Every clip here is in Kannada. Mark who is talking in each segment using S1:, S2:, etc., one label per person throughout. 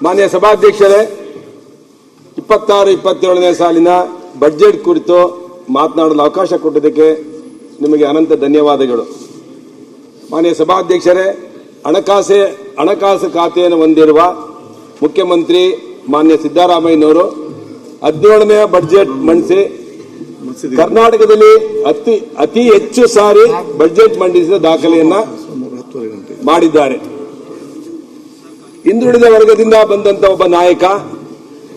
S1: ಮಾನ್ಯ ಸಭಾಧ್ಯಕ್ಷರೇ, 26-27ನೇ ಸಾಲಿನ ಬಜೆಟ್ ಕುರಿತು ಮಾತನಾಡಲು ಅವಕಾಶ ಕೊಟ್ಟಿದ್ದಕ್ಕೆ ನಿಮಗೆ ಅನಂತ ಧನ್ಯವಾದಗಳು. ಮಾನ್ಯ ಸಭಾಧ್ಯಕ್ಷರೇ, ಹಣಕಾಸು ಖಾತೆಯನ್ನು ಹೊಂದಿರುವ ಮುಖ್ಯಮಂತ್ರಿ ಮಾನ್ಯ ಸಿದ್ದರಾಮಯ್ಯನವರು 17ನೇ ಬಜೆಟ್ ಮಂಡಿಸಿ ಕರ್ನಾಟಕದಲ್ಲಿ ಅತಿ ಹೆಚ್ಚು ಸಾರಿ ಬಜೆಟ್ ಮಂಡಿಸಿದ ದಾಖಲೆಯನ್ನ ಮಾಡಿದ್ದಾರೆ. ಹಿಂದುಳಿದ ವರ್ಗದಿಂದ ಬಂದಂತ ಒಬ್ಬ ನಾಯಕ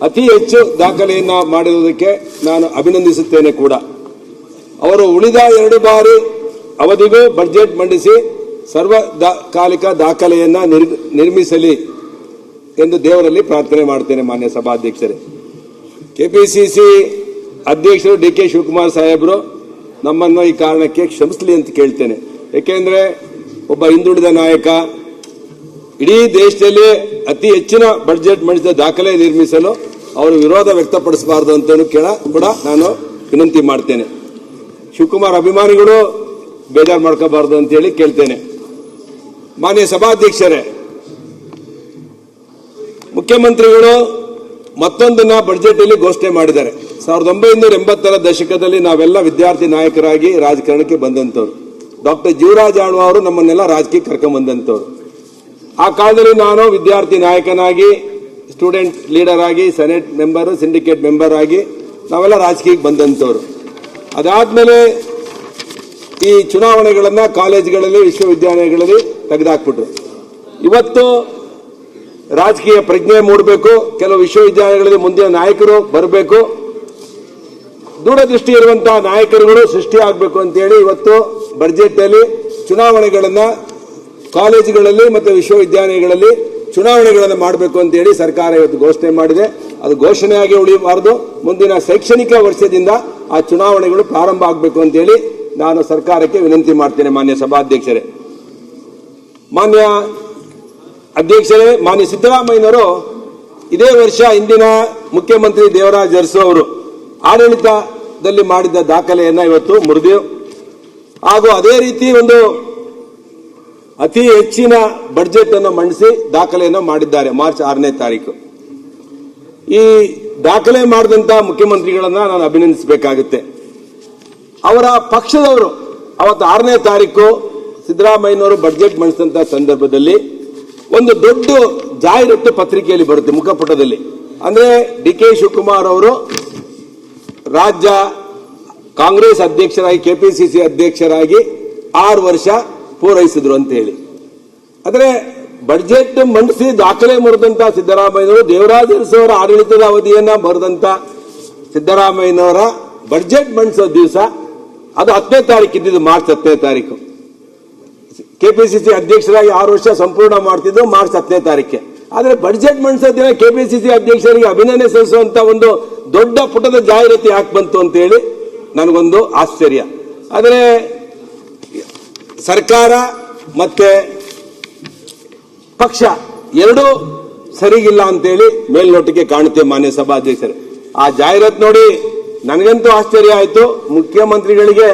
S1: ಅತಿ ಹೆಚ್ಚು ದಾಖಲೆಯನ್ನ ಮಾಡಿರುವುದಕ್ಕೆ ನಾನು ಅಭಿನಂದಿಸುತ್ತೇನೆ ಕೂಡ. ಅವರು ಉಳಿದ 2 ಬಾರಿ ಅವಧಿಗೂ ಬಜೆಟ್ ಮಂಡಿಸಿ ಸರ್ವಕಾಲಿಕ ದಾಖಲೆಯನ್ನ ನಿರ್ಮಿಸಲಿ ಎಂದು ದೇವರಲ್ಲಿ ಪ್ರಾರ್ಥನೆ ಮಾಡ್ತೇನೆ. ಮಾನ್ಯ ಸಭಾಧ್ಯಕ್ಷರೇ, ಕೆಪಿಸಿಸಿ ಅಧ್ಯಕ್ಷರು ಡಿ ಕೆ ಶಿವಕುಮಾರ್ ಸಾಹೇಬರು ನಮ್ಮನ್ನು ಈ ಕಾರಣಕ್ಕೆ ಕ್ಷಮಿಸಲಿ ಅಂತ ಕೇಳ್ತೇನೆ. ಏಕೆಂದ್ರೆ ಒಬ್ಬ ಹಿಂದುಳಿದ ನಾಯಕ ಇಡೀ ದೇಶದಲ್ಲಿ ಅತಿ ಹೆಚ್ಚಿನ ಬಜೆಟ್ ಮಂಡಿಸಿದ ದಾಖಲೆ ನಿರ್ಮಿಸಲು ಅವರು ವಿರೋಧ ವ್ಯಕ್ತಪಡಿಸಬಾರದು ಅಂತ ಕೂಡ ನಾನು ವಿನಂತಿ ಮಾಡ್ತೇನೆ. ಶಿವಕುಮಾರ್ ಅಭಿಮಾನಿಗಳು ಬೇಜಾರು ಮಾಡ್ಕೋಬಾರದು ಅಂತ ಹೇಳಿ ಕೇಳ್ತೇನೆ. ಮಾನ್ಯ ಸಭಾಧ್ಯಕ್ಷರೇ, ಮುಖ್ಯಮಂತ್ರಿಗಳು ಮತ್ತೊಂದನ್ನ ಬಜೆಟ್ ಅಲ್ಲಿ ಘೋಷಣೆ ಮಾಡಿದ್ದಾರೆ. 1980ರ ದಶಕದಲ್ಲಿ ನಾವೆಲ್ಲ ವಿದ್ಯಾರ್ಥಿ ನಾಯಕರಾಗಿ ರಾಜಕಾರಣಕ್ಕೆ ಬಂದಂತವ್ರು. ಡಾಕ್ಟರ್ ಜೀವರಾಜ್ ಆಳ್ವ ಅವರು ನಮ್ಮನ್ನೆಲ್ಲ ರಾಜಕೀಯ ಕರ್ಕೊಂಡ್ ಬಂದಂತವ್ರು. ಆ ಕಾಲದಲ್ಲಿ ನಾನು ವಿದ್ಯಾರ್ಥಿ ನಾಯಕನಾಗಿ, ಸ್ಟೂಡೆಂಟ್ ಲೀಡರ್ ಆಗಿ, ಸೆನೆಟ್ ಮೆಂಬರ್, ಸಿಂಡಿಕೇಟ್ ಮೆಂಬರ್ ಆಗಿ ನಾವೆಲ್ಲ ರಾಜಕೀಯಕ್ಕೆ ಬಂದಂತವ್ರು. ಅದಾದ್ಮೇಲೆ ಈ ಚುನಾವಣೆಗಳನ್ನ ಕಾಲೇಜುಗಳಲ್ಲಿ, ವಿಶ್ವವಿದ್ಯಾಲಯಗಳಲ್ಲಿ ತೆಗೆದುಹಾಕ್ಬಿಟ್ರು. ಇವತ್ತು ರಾಜಕೀಯ ಪ್ರಜ್ಞೆ ಮೂಡಬೇಕು, ಕೆಲವು ವಿಶ್ವವಿದ್ಯಾಲಯಗಳಲ್ಲಿ ಮುಂದಿನ ನಾಯಕರು ಬರಬೇಕು, ದೂರದೃಷ್ಟಿ ಇರುವಂತಹ ನಾಯಕರುಗಳು ಸೃಷ್ಟಿಯಾಗಬೇಕು ಅಂತೇಳಿ ಇವತ್ತು ಬಜೆಟ್ ಅಲ್ಲಿ ಚುನಾವಣೆಗಳನ್ನ ಕಾಲೇಜುಗಳಲ್ಲಿ ಮತ್ತು ವಿಶ್ವವಿದ್ಯಾಲಯಗಳಲ್ಲಿ ಚುನಾವಣೆಗಳನ್ನು ಮಾಡಬೇಕು ಅಂತ ಹೇಳಿ ಸರ್ಕಾರ ಇವತ್ತು ಘೋಷಣೆ ಮಾಡಿದೆ. ಅದು ಘೋಷಣೆಯಾಗಿ ಉಳಿಯಬಾರದು. ಮುಂದಿನ ಶೈಕ್ಷಣಿಕ ವರ್ಷದಿಂದ ಆ ಚುನಾವಣೆಗಳು ಪ್ರಾರಂಭ ಆಗಬೇಕು ಅಂತ ಹೇಳಿ ನಾನು ಸರ್ಕಾರಕ್ಕೆ ವಿನಂತಿ ಮಾಡ್ತೇನೆ. ಮಾನ್ಯ ಸಭಾಧ್ಯಕ್ಷರೇ, ಮಾನ್ಯ ಅಧ್ಯಕ್ಷರೇ, ಮಾನ್ಯ ಸಿದ್ದರಾಮಯ್ಯನವರು ಇದೇ ವರ್ಷ ಇಂದಿನ ಮುಖ್ಯಮಂತ್ರಿ ದೇವರಾಜ್ ಅರಸು ಅವರು ಆಡಳಿತದಲ್ಲಿ ಮಾಡಿದ ದಾಖಲೆಯನ್ನ ಇವತ್ತು ಮುರಿದು, ಹಾಗೂ ಅದೇ ರೀತಿ ಒಂದು ಅತಿ ಹೆಚ್ಚಿನ ಬಜೆಟ್ ಅನ್ನು ಮಂಡಿಸಿ ದಾಖಲೆಯನ್ನು ಮಾಡಿದ್ದಾರೆ ಮಾರ್ಚ್ 6ನೇ ತಾರೀಕು. ಈ ದಾಖಲೆ ಮಾಡಿದಂತ ಮುಖ್ಯಮಂತ್ರಿಗಳನ್ನ ನಾನು ಅಭಿನಂದಿಸಬೇಕಾಗುತ್ತೆ. ಅವರ ಪಕ್ಷದವರು ಅವತ್ತು 6ನೇ ತಾರೀಕು ಸಿದ್ದರಾಮಯ್ಯನವರು ಬಜೆಟ್ ಮಂಡಿಸಿದಂತ ಸಂದರ್ಭದಲ್ಲಿ ಒಂದು ದೊಡ್ಡ ಜಾಹೀರಾತು ಪತ್ರಿಕೆಯಲ್ಲಿ ಬರುತ್ತೆ, ಮುಖಪುಟದಲ್ಲಿ. ಅಂದ್ರೆ ಡಿ ಕೆ ಶಿವಕುಮಾರ್ ಅವರು ರಾಜ್ಯ ಕಾಂಗ್ರೆಸ್ ಅಧ್ಯಕ್ಷರಾಗಿ, ಕೆಪಿಸಿಸಿ ಅಧ್ಯಕ್ಷರಾಗಿ 6 ವರ್ಷ ಪೂರೈಸಿದ್ರು ಅಂತ ಹೇಳಿ. ಆದರೆ ಬಜೆಟ್ ಮಂಡಿಸಿ ದಾಖಲೆ ಮುರಿದಂತ ಸಿದ್ದರಾಮಯ್ಯನವರು, ದೇವರಾಜ್ ಅರಸು ಅವರ ಆಡಳಿತದ ಅವಧಿಯನ್ನ ಬರೆದಂತ ಸಿದ್ದರಾಮಯ್ಯನವರ ಬಜೆಟ್ ಮಂಡಿಸೋ ದಿವಸ ಅದು 10ನೇ ತಾರೀಕು ಇದ್ದಿದ್ದು, ಮಾರ್ಚ್ 10ನೇ ತಾರೀಕು. ಕೆಪಿಸಿಸಿ ಅಧ್ಯಕ್ಷರಾಗಿ 6 ವರ್ಷ ಸಂಪೂರ್ಣ ಮಾಡ್ತಿದ್ದು ಮಾರ್ಚ್ 10ನೇ ತಾರೀಕೆ. ಆದ್ರೆ ಬಜೆಟ್ ಮಂಡಿಸೋ ದಿನ ಕೆಪಿಸಿಸಿ ಅಧ್ಯಕ್ಷರಿಗೆ ಅಭಿನಂದನೆ ಸಲ್ಲಿಸುವಂತ ಒಂದು ದೊಡ್ಡ ಪುಟದ ಜಾಹೀರಾತು ಯಾಕೆ ಬಂತು ಅಂತ ಹೇಳಿ ನನಗೊಂದು ಆಶ್ಚರ್ಯ. ಆದರೆ ಸರ್ಕಾರ ಮತ್ತೆ ಪಕ್ಷ ಎರಡೂ ಸರಿಗಿಲ್ಲ ಅಂತೇಳಿ ಮೇಲ್ನೋಟಕ್ಕೆ ಕಾಣುತ್ತೆ. ಮಾನ್ಯ ಸಭಾಧ್ಯಕ್ಷರೇ, ಆ ಜಾಹೀರಾತು ನೋಡಿ ನನಗಂತೂ ಆಶ್ಚರ್ಯ ಆಯ್ತು. ಮುಖ್ಯಮಂತ್ರಿಗಳಿಗೆ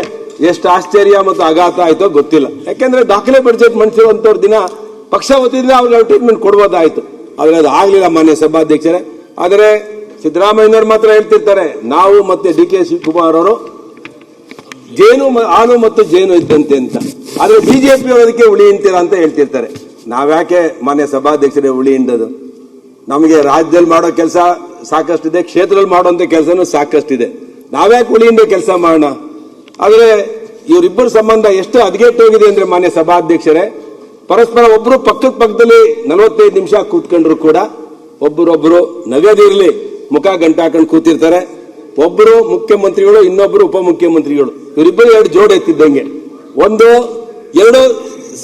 S1: ಎಷ್ಟು ಆಶ್ಚರ್ಯ ಮತ್ತು ಆಘಾತ ಆಯ್ತೋ ಗೊತ್ತಿಲ್ಲ. ಯಾಕೆಂದ್ರೆ ದಾಖಲೆ ಬಜೆಟ್ ಮಂಡಿಸಿರುವಂತವ್ರ ದಿನ ಪಕ್ಷ ವತಿಯಿಂದ ಅವ್ರಿಗೆ ಟ್ರೀಟ್ಮೆಂಟ್ ಕೊಡ್ಬೋದಾಯ್ತು. ಆದ್ರೆ ಅದು ಆಗ್ಲಿಲ್ಲ ಮಾನ್ಯ ಸಭಾಧ್ಯಕ್ಷರೇ. ಆದರೆ ಸಿದ್ದರಾಮಯ್ಯನವರು ಮಾತ್ರ ಹೇಳ್ತಿರ್ತಾರೆ, ನಾವು ಮತ್ತೆ ಡಿ ಕೆ ಶಿವಕುಮಾರ್ ಅವರು ಹಾಲು ಮತ್ತು ಜೇನು ಇದ್ದಂತೆ ಅಂತ. ಆದ್ರೆ ಬಿಜೆಪಿ ಅದಕ್ಕೆ ಹುಳಿ ಹಿಂತೀರಾ ಅಂತ ಹೇಳ್ತಿರ್ತಾರೆ. ನಾವ್ಯಾಕೆ ಮಾನ್ಯ ಸಭಾಧ್ಯಕ್ಷರೇ ಹುಳಿ ಹಿಂಡೋದು? ನಮಗೆ ರಾಜ್ಯದಲ್ಲಿ ಮಾಡೋ ಕೆಲಸ ಸಾಕಷ್ಟಿದೆ, ಕ್ಷೇತ್ರದಲ್ಲಿ ಮಾಡುವಂತ ಕೆಲಸನೂ ಸಾಕಷ್ಟಿದೆ. ನಾವ್ಯಾಕೆ ಹುಳಿ ಹಿಂಡೋ ಕೆಲಸ ಮಾಡೋಣ? ಆದ್ರೆ ಇವರಿಬ್ಬರ ಸಂಬಂಧ ಎಷ್ಟು ಹದಗೆಟ್ಟೋಗಿದೆ ಅಂದ್ರೆ ಮಾನ್ಯ ಸಭಾಧ್ಯಕ್ಷರೇ, ಪರಸ್ಪರ ಒಬ್ರು ಪಕ್ಕದಲ್ಲಿ 45 ನಿಮಿಷ ಕೂತ್ಕೊಂಡ್ರು ಕೂಡ ಒಬ್ಬರೊಬ್ರು ನಗದಿರ್ಲಿ ಮುಖ ಗಂಟಾಕೊಂಡು ಕೂತಿರ್ತಾರೆ. ಒಬ್ಬರು ಮುಖ್ಯಮಂತ್ರಿಗಳು, ಇನ್ನೊಬ್ಬರು ಉಪಮುಖ್ಯಮಂತ್ರಿಗಳು, ಇವರಿಬ್ಬರು 2 ಜೋಡಿ ಎತ್ತಿದ್ದಂಗೆ, 1-2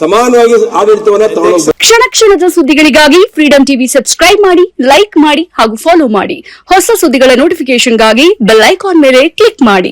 S1: ಸಮಾನವಾಗಿ ಆಡಳಿತವನ್ನ ತಗೊಂಡು.
S2: ಕ್ಷಣ ಕ್ಷಣದ ಸುದ್ದಿಗಳಿಗಾಗಿ ಫ್ರೀಡಂ ಟಿವಿ ಸಬ್ಸ್ಕ್ರೈಬ್ ಮಾಡಿ, ಲೈಕ್ ಮಾಡಿ ಹಾಗೂ ಫಾಲೋ ಮಾಡಿ. ಹೊಸ ಸುದ್ದಿಗಳ ನೋಟಿಫಿಕೇಶನ್ಗಾಗಿ ಬೆಲ್ ಐಕಾನ್ ಮೇಲೆ ಕ್ಲಿಕ್ ಮಾಡಿ.